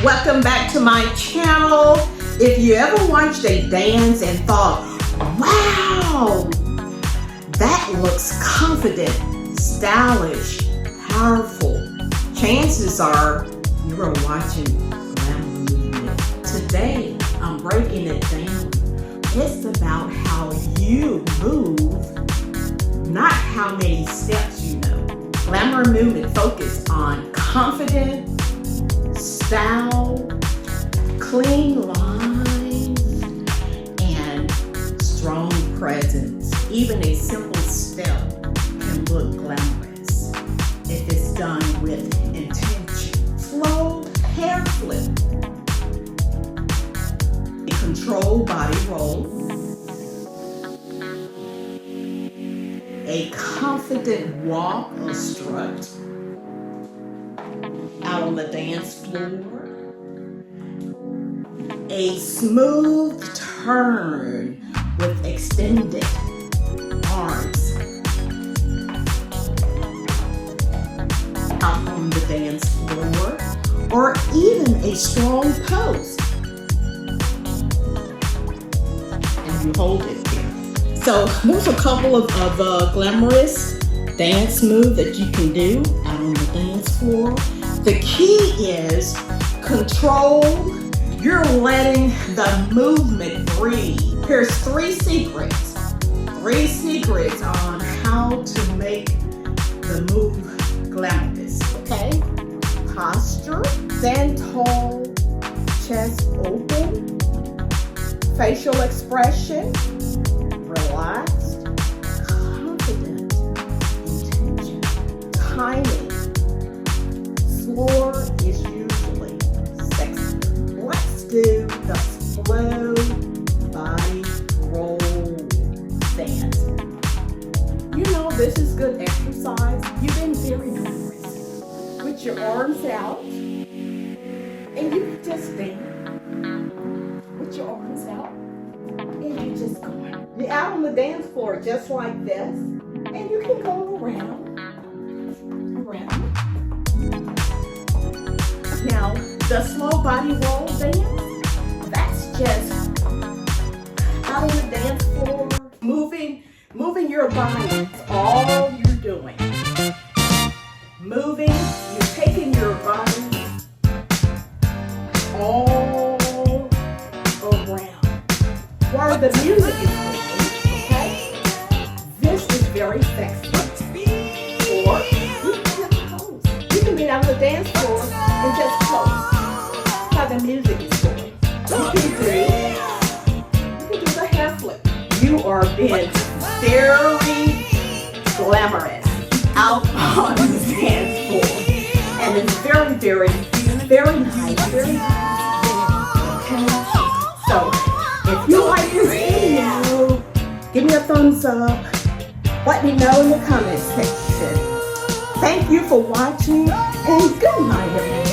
Welcome back to my channel. If you ever watched a dance and thought, wow, that looks confident, stylish, powerful, chances are you are watching GLAM movement. Today, I'm breaking it down. It's about how you move, not how many steps you know. Glamour movement focus on confident, style, clean lines, and strong presence. Even a simple step can look glamorous if it's done with intention. Slow hair flip, a controlled body roll, a confident walk or strut out on the dance floor, a smooth turn with extended arms out on the dance floor, or even a strong pose. And you hold it there. So there's a couple of glamorous dance moves that you can do out on the dance floor. The key is control. You're letting the movement breathe. Here's three secrets on how to make the move glamorous, okay? Posture, stand tall, chest open, facial expression, relaxed, confident, intention, timing. Slower is usually sexier. Let's do the slow body roll dance. You know, this is good exercise. You've been very glamorous with your arms out, and you can just stand with your arms out, and you just go. You're out on the dance floor just like this, and you can go around. Now, the slow body roll dance, that's just out on the dance floor, moving your body. That's all you're doing. Moving, you're taking your body all around while the music is playing, okay? This is very sexy. Or you can just pose. You can be out on the dance floor and just pose how the music is going. You can do the hair flip. You are being very glamorous out on the dance floor. And it's very, very, very nice. Very nice. Okay? So, if you like this video, give me a thumbs up. Let me know in the comment section. Thank you for watching, and good night, everyone.